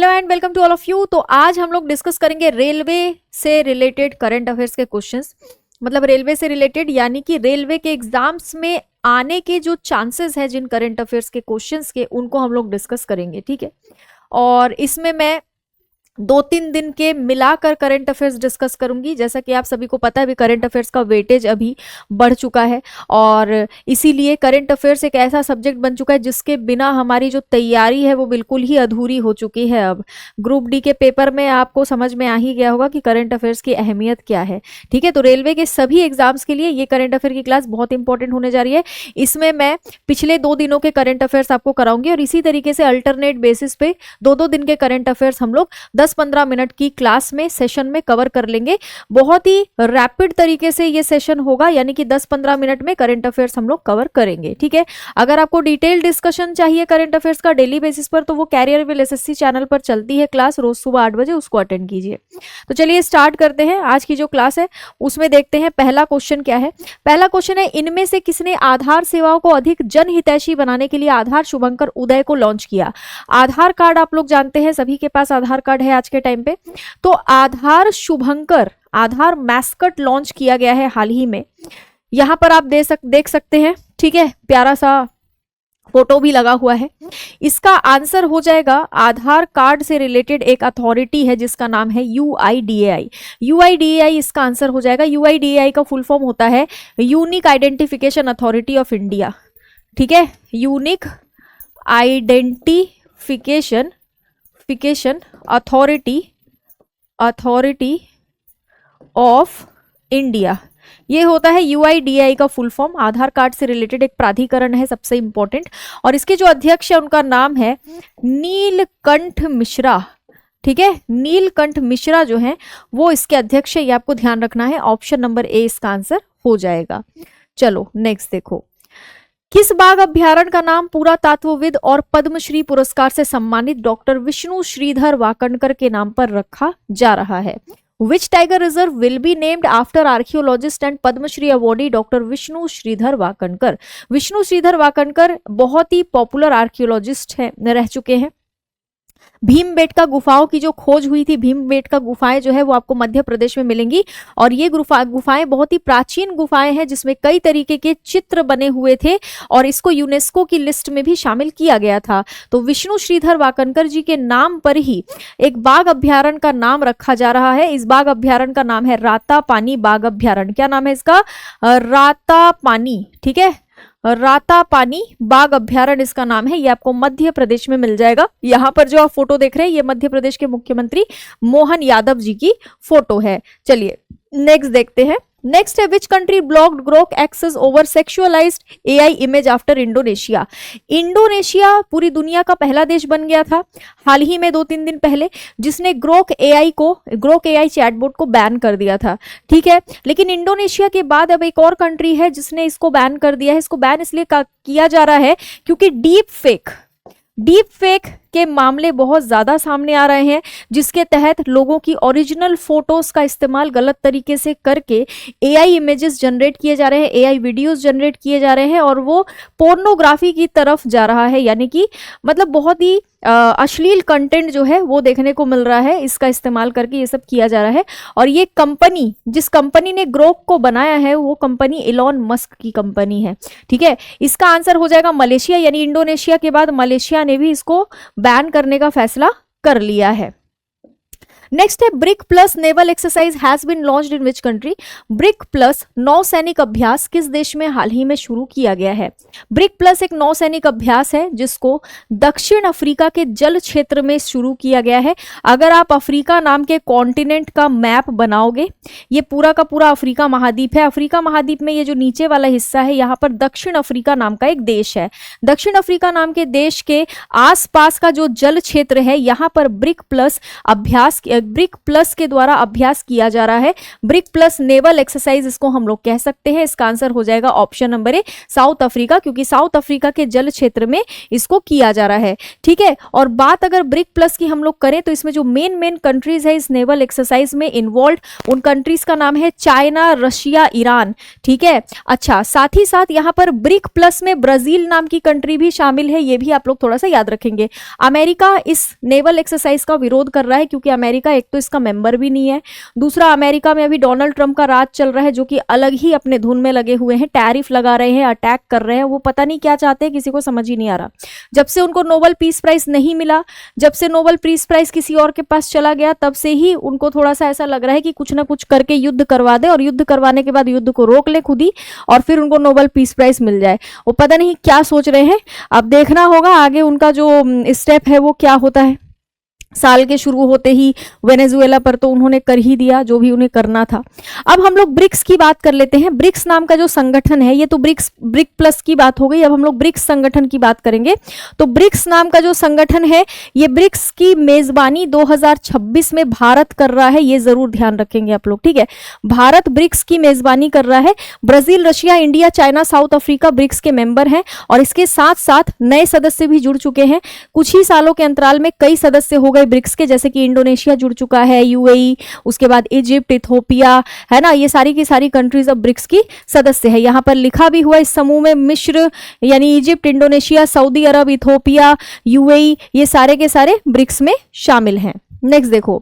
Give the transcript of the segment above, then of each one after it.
Hello and welcome to all of you. तो आज हम लोग डिस्कस करेंगे रेलवे से रिलेटेड करंट अफेयर्स के क्वेश्चंस। मतलब रेलवे से रिलेटेड यानी कि रेलवे के एग्जाम्स में आने के जो चांसेस है जिन करंट अफेयर्स के क्वेश्चंस के, उनको हम लोग डिस्कस करेंगे, ठीक है। और इसमें मैं 2-3 दिन के मिलाकर करंट अफेयर्स डिस्कस करूंगी। जैसा कि आप सभी को पता है, अभी करंट अफेयर्स का वेटेज अभी बढ़ चुका है और इसीलिए करंट अफेयर्स एक ऐसा सब्जेक्ट बन चुका है जिसके बिना हमारी जो तैयारी है वो बिल्कुल ही अधूरी हो चुकी है। अब ग्रुप डी के पेपर में आपको समझ में आ ही गया होगा कि करंट अफेयर्स की अहमियत क्या है, ठीक है। तो रेलवे के सभी एग्जाम्स के लिए ये करंट अफेयर की क्लास बहुत इंपॉर्टेंट होने जा रही है। इसमें मैं पिछले 2 दिनों के करंट अफेयर्स आपको कराऊंगी और इसी तरीके से अल्टरनेट बेसिस पे 2-2 दिन के करंट अफेयर्स हम लोग 10-15 मिनट की क्लास में सेशन में कवर कर लेंगे। बहुत ही रैपिड तरीके से ये सेशन होगा, यानी कि 10-15 मिनट में करंट अफेयर्स हम लोग कवर करेंगे, ठीक है। अगर आपको डिटेल डिस्कशन चाहिए करंट अफेयर्स का डेली बेसिस पर, तो वो कैरियर विल एसएससी चैनल पर चलती है क्लास, रोज सुबह 8 बजे, उसको अटेंड कीजिए। तो चलिए स्टार्ट करते हैं आज की जो क्लास है। उसमें देखते हैं पहला क्वेश्चन क्या है। पहला क्वेश्चन है, इनमें से किसने आधार सेवाओं को अधिक जनहितैषी बनाने के लिए आधार शुभंकर उदय को लॉन्च किया। आधार कार्ड आप लोग जानते हैं, सभी के पास आधार कार्ड है आज के टाइम पे। तो आधार शुभंकर, आधार मैस्कट लॉन्च किया गया है हाल ही में। यहां पर आप देख सकते हैं, ठीक है, प्यारा सा फोटो भी लगा हुआ है। इसका आंसर हो जाएगा, आधार कार्ड से रिलेटेड एक अथॉरिटी है जिसका नाम है UIDAI। UIDAI इसका आंसर हो जाएगा। UIDAI का फुल फॉर्म होता है unique identification authority of India, ठीक है। Unique identification authority of India, ये होता है UIDAI का फुल फॉर्म। आधार कार्ड से रिलेटेड एक प्राधिकरण है, सबसे इंपॉर्टेंट। और इसके जो अध्यक्ष है उनका नाम है नीलकंठ मिश्रा, ठीक है। नीलकंठ मिश्रा जो है वो इसके अध्यक्ष है, ये आपको ध्यान रखना है। ऑप्शन नंबर ए इसका आंसर हो जाएगा। चलो नेक्स्ट देखो, किस बाघ अभ्यारण्य का नाम पुरातत्वविद और पद्मश्री पुरस्कार से सम्मानित डॉक्टर विष्णु श्रीधर वाकणकर के नाम पर रखा जा रहा है। Which tiger reserve will be named after archaeologist and Padma Shri awardee doctor Vishnu Shridhar Wakankar. Vishnu Shridhar Wakankar बहुत ही पॉपुलर आर्कियोलॉजिस्ट है, रह चुके हैं। भीमबेटका गुफाओं की जो खोज हुई थी, भीमबेटका गुफाएं जो है वो आपको मध्य प्रदेश में मिलेंगी। और ये गुफाएं बहुत ही प्राचीन गुफाएं हैं जिसमें कई तरीके के चित्र बने हुए थे और इसको यूनेस्को की लिस्ट में भी शामिल किया गया था। तो विष्णु श्रीधर वाकणकर जी के नाम पर ही एक बाघ अभ्यारण्य का नाम रखा जा रहा है। इस बाघ अभ्यारण्य का नाम है रातापानी बाघ अभ्यारण्य। क्या नाम है इसका? रातापानी, ठीक है। रातापानी बाघ अभ्यारण्य इसका नाम है। ये आपको मध्य प्रदेश में मिल जाएगा। यहाँ पर जो आप फोटो देख रहे हैं ये मध्य प्रदेश के मुख्यमंत्री मोहन यादव जी की फोटो है। चलिए नेक्स्ट देखते हैं। नेक्स्ट है, which country blocked Grok access over sexualised AI image after Indonesia. Indonesia पूरी दुनिया का पहला देश बन गया था हाल ही में 2-3 दिन पहले, जिसने ग्रोक AI चैटबॉट को बैन कर दिया था, ठीक है। लेकिन इंडोनेशिया के बाद अब एक और कंट्री है जिसने इसको बैन कर दिया है। इसको बैन इसलिए किया जा रहा है क्योंकि डीप फेक के मामले बहुत ज्यादा सामने आ रहे हैं, जिसके तहत लोगों की ओरिजिनल फोटोज का इस्तेमाल गलत तरीके से करके AI इमेजेस जनरेट किए जा रहे हैं, AI वीडियोस जनरेट किए जा रहे हैं और वो पोर्नोग्राफी की तरफ जा रहा है। यानी कि मतलब बहुत ही अश्लील कंटेंट जो है वो देखने को मिल रहा है, इसका इस्तेमाल करके ये सब किया जा रहा है। और ये कंपनी, जिस कंपनी ने ग्रोक को बनाया है, वो कंपनी इलॉन मस्क की कंपनी है, ठीक है। इसका आंसर हो जाएगा मलेशिया, यानी इंडोनेशिया के बाद मलेशिया ने भी इसको बैन करने का फैसला कर लिया है। नेक्स्ट है, BRIC plus naval exercise has been launched in which country. BRIC plus नौसैनिक अभ्यास किस देश में हाल ही में शुरू किया गया है। ब्रिक प्लस एक नौसैनिक अभ्यास है जिसको दक्षिण अफ्रीका के जल क्षेत्र में शुरू किया गया है। अगर आप अफ्रीका नाम के कॉन्टिनेंट का मैप बनाओगे, ये पूरा का पूरा अफ्रीका महाद्वीप है। अफ्रीका महाद्वीप में ये जो नीचे वाला हिस्सा है, यहाँ पर दक्षिण अफ्रीका नाम का एक देश है। दक्षिण अफ्रीका नाम के देश के आसपास का जो जल क्षेत्र है, यहाँ पर ब्रिक प्लस अभ्यास ब्रिक प्लस के द्वारा अभ्यास किया जा रहा है। ब्रिक प्लस नेवल एक्सरसाइज इसको हम लोग कह सकते हैं। इसका आंसर हो जाएगा option number A, south Africa, क्योंकि साउथ अफ्रीका के जल क्षेत्र में इसको किया जा रहा है। ठीक है, और बात अगर ब्रिक प्लस की हम लोग करें तो इसमें जो मेन कंट्रीज है इस नेवल एक्सरसाइज में इन्वॉल्व, उन कंट्रीज का नाम है चाइना, रशिया, ईरान। ठीक है, अच्छा, साथ ही साथ यहां पर ब्रिक प्लस में ब्राजील नाम की कंट्री भी शामिल है, ये भी आप लोग थोड़ा सा याद रखेंगे। अमेरिका इस नेवल एक्सरसाइज का विरोध कर रहा है क्योंकि अमेरिका एक तो इसका मेंबर भी नहीं है, दूसरा अमेरिका में अभी डोनाल्ड ट्रंप का राज चल रहा है जो कि अलग ही अपने धुन में लगे हुए हैं, टैरिफ लगा रहे हैं, अटैक कर रहे हैं, वो पता नहीं क्या चाहते हैं, किसी को समझ ही नहीं आ रहा। जब से उनको नोबेल पीस प्राइज नहीं मिला, जब से नोबेल पीस प्राइज किसी और के पास चला गया, तब से ही उनको थोड़ा सा ऐसा लग रहा है कि कुछ ना कुछ करके युद्ध करवा दे और युद्ध करवाने के बाद युद्ध को रोक ले खुद ही और फिर उनको नोबेल पीस प्राइज मिल जाए। वो पता नहीं क्या सोच रहे हैं, अब देखना होगा आगे उनका जो स्टेप है वो क्या होता है। साल के शुरू होते ही वेनेजुएला पर तो उन्होंने कर ही दिया जो भी उन्हें करना था। अब हम लोग ब्रिक्स की बात कर लेते हैं। ब्रिक्स नाम का जो संगठन है, ये तो ब्रिक प्लस की बात हो गई, अब हम लोग ब्रिक्स संगठन की बात करेंगे। तो ब्रिक्स नाम का जो संगठन है, ये ब्रिक्स की मेजबानी 2026 में भारत कर रहा है, ये जरूर ध्यान रखेंगे आप लोग। ठीक है, भारत ब्रिक्स की मेजबानी कर रहा है। Brazil, Russia, India, China, South Africa BRICS के मेंबर हैं और इसके साथ साथ नए सदस्य भी जुड़ चुके हैं। कुछ ही सालों के अंतराल में कई सदस्य हो गए ब्रिक्स के, जैसे कि इंडोनेशिया जुड़ चुका है, यूएई, उसके बाद इजिप्ट, इथोपिया, है ना, ये सारी की सारी कंट्रीज अब ब्रिक्स की सदस्य है। यहां पर लिखा भी हुआ इस समूह में मिस्र यानी इजिप्ट, इंडोनेशिया, सऊदी अरब, इथोपिया, यूएई, ये सारे के सारे ब्रिक्स में शामिल हैं। नेक्स्ट देखो,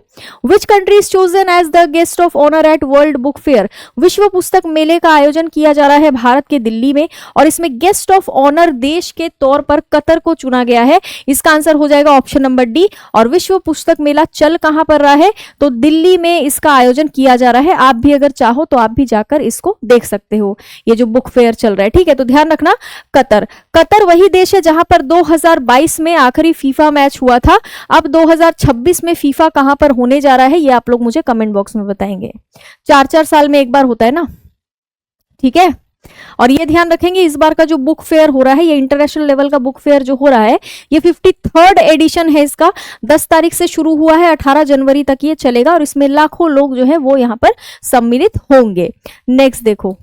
which country is chosen as the guest of honour at world book fair. विश्व पुस्तक मेले का आयोजन किया जा रहा है भारत के दिल्ली में और इसमें गेस्ट ऑफ ऑनर देश के तौर पर कतर को चुना गया है। इसका आंसर हो जाएगा ऑप्शन नंबर डी। और विश्व पुस्तक मेला चल कहां पर रहा है, तो दिल्ली में इसका आयोजन किया जा रहा है। आप भी अगर चाहो तो आप भी जाकर इसको देख सकते हो, ये जो बुक फेयर चल रहा है। ठीक है, तो ध्यान रखना, कतर वही देश है जहां पर 2022 में आखिरी फीफा मैच हुआ था। अब 2026 में फीफा कहां पर होने जा रहा है, ये आप लोग मुझे कमेंट बॉक्स में बताएंगे। 4-4 साल में एक बार होता है ना। ठीक है, और ये ध्यान रखेंगे इस बार का जो बुक फेयर हो रहा है, ये इंटरनेशनल लेवल का बुक फेयर जो हो रहा है, ये 53rd एडिशन है इसका। 10 तारीख से शुरू हुआ है, 18 जनवरी तक ये चलेगा और इसमें लाखों लोग जो है वो यहां पर सम्मिलित होंगे। नेक्स्ट देखो,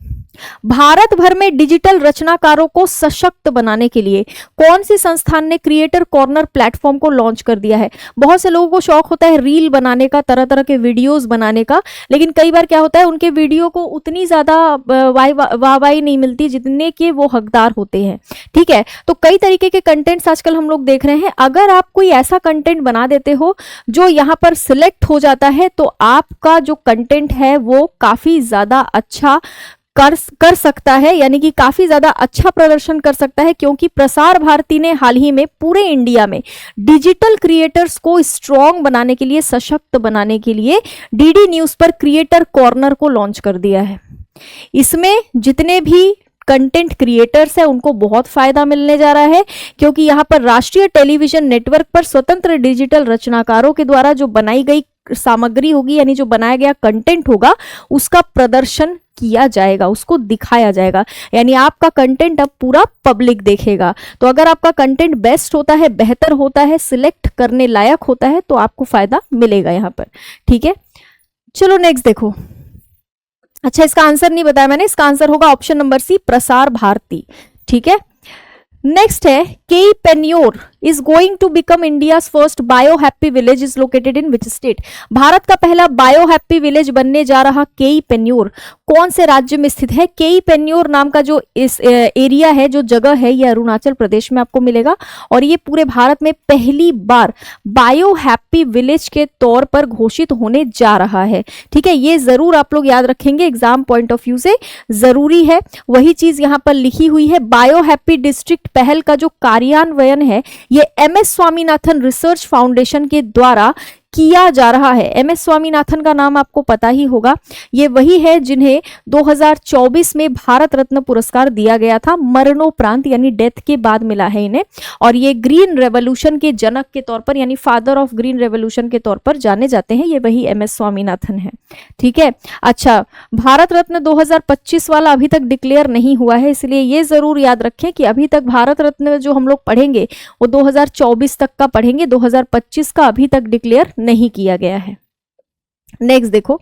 भारत भर में डिजिटल रचनाकारों को सशक्त बनाने के लिए कौन सी संस्थान ने क्रिएटर कॉर्नर प्लेटफॉर्म को लॉन्च कर दिया है। बहुत से लोगों को शौक होता है रील बनाने का, तरह तरह के वीडियोस बनाने का, लेकिन कई बार क्या होता है उनके वीडियो को उतनी ज्यादा वाहवाही नहीं मिलती जितने के वो हकदार होते हैं। ठीक है, तो कई तरीके के कंटेंट्स आजकल हम लोग देख रहे हैं। अगर आप कोई ऐसा कंटेंट बना देते हो जो यहाँ पर सिलेक्ट हो जाता है तो आपका जो कंटेंट है वो काफी ज्यादा अच्छा कर सकता है, यानी कि काफी ज्यादा अच्छा प्रदर्शन कर सकता है, क्योंकि प्रसार भारती ने हाल ही में पूरे इंडिया में डिजिटल क्रिएटर्स को स्ट्रॉन्ग बनाने के लिए, सशक्त बनाने के लिए डीडी न्यूज पर क्रिएटर कॉर्नर को लॉन्च कर दिया है। इसमें जितने भी कंटेंट क्रिएटर्स है उनको बहुत फायदा मिलने जा रहा है, क्योंकि यहाँ पर राष्ट्रीय टेलीविजन नेटवर्क पर स्वतंत्र डिजिटल रचनाकारों के द्वारा जो बनाई गई सामग्री होगी, यानी जो बनाया गया कंटेंट होगा, उसका प्रदर्शन किया जाएगा, उसको दिखाया जाएगा, यानी आपका कंटेंट अब पूरा पब्लिक देखेगा। तो अगर आपका कंटेंट बेस्ट होता है, बेहतर होता है, सिलेक्ट करने लायक होता है, तो आपको फायदा मिलेगा यहाँ पर। ठीक है, चलो नेक्स्ट देखो। अच्छा, इसका आंसर नहीं बताया मैंने, इसका आंसर होगा option number C, Prasar Bharati. ठीक है, नेक्स्ट है, Keyi Panyor is going to become India's first bio happy village is located in which state. Bharat का पहला बायो हैप्पी विलेज बनने जा रहा केई पेन्योर कौन से राज्य में स्थित है। केई पेन्योर नाम का जो इस एरिया है, जो जगह है, ये अरुणाचल प्रदेश में आपको मिलेगा और ये पूरे भारत में पहली बार बायो हैप्पी विलेज के तौर पर घोषित होने जा रहा है। ठीक है, ये जरूर आप लोग याद रखेंगे, एग्जाम पॉइंट ऑफ व्यू से जरूरी है। वही चीज यहां पर लिखी हुई है। बायो हैप्पी डिस्ट्रिक्ट पहल का जो कार्यान्वयन है ये MS स्वामीनाथन रिसर्च फाउंडेशन के द्वारा किया जा रहा है। MS स्वामीनाथन का नाम आपको पता ही होगा, ये वही है जिन्हें 2024 में भारत रत्न पुरस्कार दिया गया था, मरणोपरांत यानी डेथ के बाद मिला है इन्हें। और ये ग्रीन रेवोल्यूशन के जनक के तौर पर, यानी फादर ऑफ ग्रीन रेवोल्यूशन के तौर पर जाने जाते हैं, ये वही MS स्वामीनाथन है। ठीक है, अच्छा, भारत रत्न 2025 वाला अभी तक डिक्लेयर नहीं हुआ है, इसलिए ये जरूर याद रखें कि अभी तक भारत रत्न जो हम लोग पढ़ेंगे वो 2024 तक का पढ़ेंगे, 2025 का अभी तक डिक्लेयर नहीं किया गया है। नेक्स्ट देखो,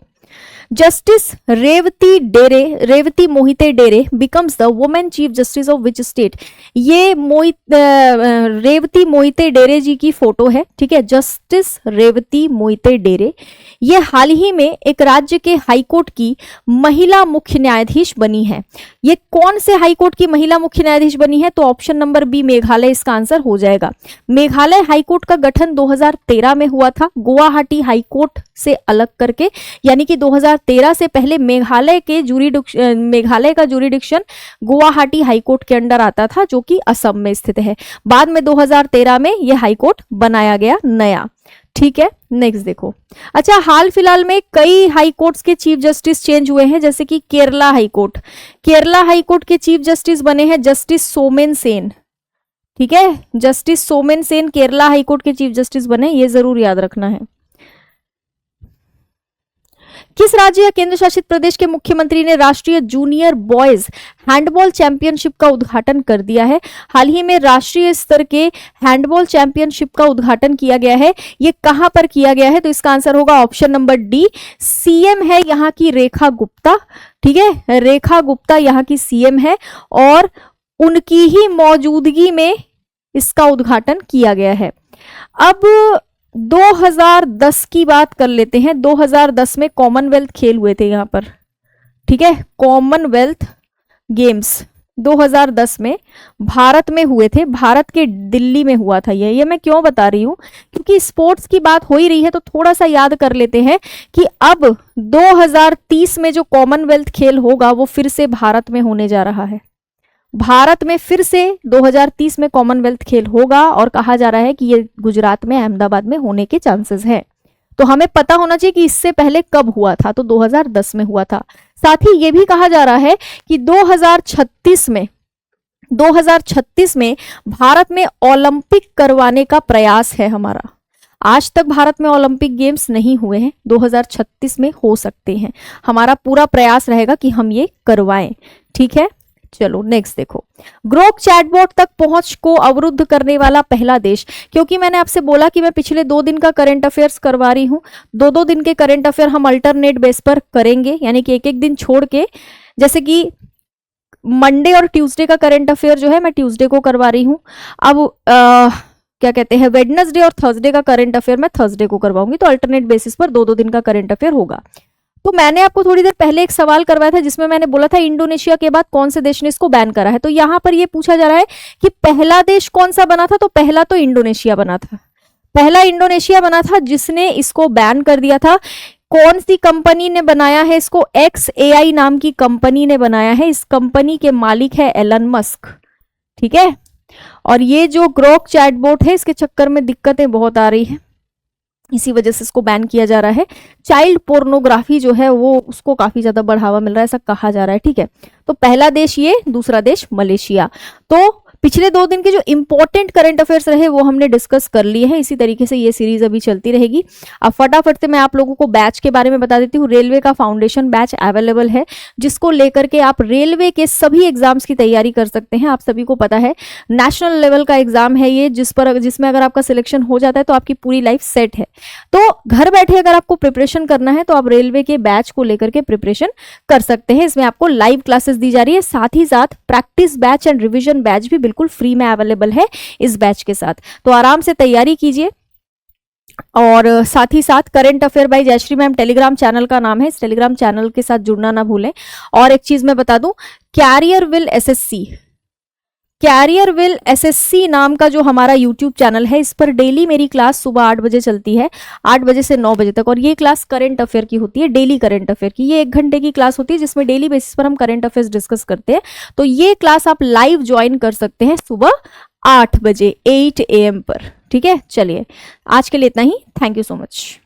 justice Revati Mohite Dere becomes the women chief justice of which state. ये रेवती मोहिते डेरे जी की फोटो है, ठीक है, जस्टिस रेवती मोहिते डेरे। ये हाल ही में एक राज्य के हाईकोर्ट की महिला मुख्य न्यायाधीश बनी है। ये कौन से हाईकोर्ट की महिला मुख्य न्यायाधीश बनी है? तो ऑप्शन नंबर बी मेघालय इसका आंसर हो जाएगा। मेघालय हाईकोर्ट का गठन 2013 में हुआ था, गुवाहाटी हाईकोर्ट से अलग करके, यानी कि 2013 से पहले मेघालय का जुरिडिक्शन गुवाहाटी हाईकोर्ट के अंडर आता था, जो कि असम में स्थित है। बाद में 2013 में यह हाईकोर्ट बनाया गया नया, ठीक है। नेक्स्ट देखो, अच्छा, हाल फिलहाल में कई हाई कोर्ट्स के चीफ जस्टिस चेंज हुए हैं, जैसे कि केरला हाईकोर्ट के चीफ जस्टिस बने हैं जस्टिस सोमेन सेन, ठीक है, जस्टिस सोमेन सेन केरला हाईकोर्ट के चीफ जस्टिस बने, ये जरूर याद रखना है। किस राज्य या केंद्र शासित प्रदेश के मुख्यमंत्री ने राष्ट्रीय जूनियर बॉयज हैंडबॉल चैंपियनशिप का उद्घाटन कर दिया है? हाल ही में राष्ट्रीय स्तर के हैंडबॉल चैंपियनशिप का उद्घाटन किया गया है। ये कहां पर किया गया है? तो इसका आंसर होगा ऑप्शन नंबर डी, सीएम है यहाँ की रेखा गुप्ता, ठीक है, रेखा गुप्ता यहाँ की सीएम है और उनकी ही मौजूदगी में इसका उद्घाटन किया गया है। अब 2010 की बात कर लेते हैं। 2010 में कॉमनवेल्थ खेल हुए थे यहाँ पर, ठीक है, कॉमनवेल्थ गेम्स 2010 में भारत में हुए थे, भारत के दिल्ली में हुआ था। ये मैं क्यों बता रही हूँ, क्योंकि स्पोर्ट्स की बात हो ही रही है तो थोड़ा सा याद कर लेते हैं कि अब 2030 में जो कॉमनवेल्थ खेल होगा वो फिर से भारत में होने जा रहा है। भारत में फिर से 2030 में कॉमनवेल्थ खेल होगा और कहा जा रहा है कि ये गुजरात में अहमदाबाद में होने के चांसेस हैं। तो हमें पता होना चाहिए कि इससे पहले कब हुआ था, तो 2010 में हुआ था। साथ ही ये भी कहा जा रहा है कि 2036 में भारत में ओलंपिक करवाने का प्रयास है हमारा। आज तक भारत में ओलंपिक गेम्स नहीं हुए हैं, 2036 में हो सकते हैं। हमारा पूरा प्रयास रहेगा कि हम ये करवाएं, ठीक है। चलो नेक्स्ट देखो, ग्रोक चैटबॉट तक पहुंच को अवरुद्ध करने वाला पहला देश। क्योंकि मैंने आपसे बोला कि मैं पिछले 2 दिन का करंट अफेयर्स करवा रही हूं, 2-2 दिन के करंट अफेयर हम अल्टरनेट बेस पर करेंगे, यानी कि एक-एक दिन छोड़ के, जैसे कि मंडे और ट्यूसडे का करंट अफेयर जो है मैं ट्यूसडे को करवा रही हूं। अब क्या कहते हैं, वेडनेसडे और थर्सडे का करंट अफेयर मैं थर्सडे को करवाऊंगी। तो अल्टरनेट बेसिस पर 2-2 दिन का करंट अफेयर होगा। तो मैंने आपको थोड़ी देर पहले एक सवाल करवाया था जिसमें मैंने बोला था इंडोनेशिया के बाद कौन से देश ने इसको बैन करा है। तो यहां पर ये पूछा जा रहा है कि पहला देश कौन सा बना था, तो पहला तो इंडोनेशिया बना था, पहला इंडोनेशिया बना था जिसने इसको बैन कर दिया था। कौन सी कंपनी ने बनाया है इसको? XAI नाम की कंपनी ने बनाया है। इस कंपनी के मालिक है एलन मस्क, ठीक है। और ये जो ग्रोक चैटबॉट है इसके चक्कर में दिक्कतें बहुत आ रही है, इसी वजह से इसको बैन किया जा रहा है। चाइल्ड पोर्नोग्राफी जो है वो उसको काफी ज्यादा बढ़ावा मिल रहा है, ऐसा कहा जा रहा है, ठीक है। तो पहला देश ये, दूसरा देश मलेशिया। तो पिछले 2 दिन के जो इंपॉर्टेंट करंट अफेयर्स रहे वो हमने डिस्कस कर लिए हैं। इसी तरीके से ये सीरीज अभी चलती रहेगी। अब फटाफट से मैं आप लोगों को बैच के बारे में बता देती हूँ। रेलवे का फाउंडेशन बैच अवेलेबल है, जिसको लेकर के आप रेलवे के सभी एग्जाम्स की तैयारी कर सकते हैं। आप सभी को पता है नेशनल लेवल का एग्जाम है ये, जिसमें अगर आपका सिलेक्शन हो जाता है तो आपकी पूरी लाइफ सेट है। तो घर बैठे अगर आपको प्रिपरेशन करना है तो आप रेलवे के बैच को लेकर के प्रिपरेशन कर सकते हैं। इसमें आपको लाइव क्लासेस दी जा रही है, साथ ही साथ practice batch and revision batch भी बिल्कुल फ्री में अवेलेबल है इस बैच के साथ। तो आराम से तैयारी कीजिए। और साथ ही साथ current affair by Jayshree ma'am Telegram channel का नाम है, इस टेलीग्राम चैनल के साथ जुड़ना ना भूलें। और एक चीज मैं बता दूं, कैरियर विल एसएससी नाम का जो हमारा यूट्यूब चैनल है, इस पर डेली मेरी क्लास सुबह 8 बजे चलती है, 8 बजे से 9 बजे तक। और ये क्लास करंट अफेयर की होती है, डेली करंट अफेयर की। ये 1 घंटे की क्लास होती है जिसमें डेली बेसिस पर हम करंट अफेयर्स डिस्कस करते हैं। तो ये क्लास आप लाइव ज्वाइन कर सकते हैं सुबह 8 बजे 8 AM पर, ठीक है। चलिए आज के लिए इतना ही। Thank you so much.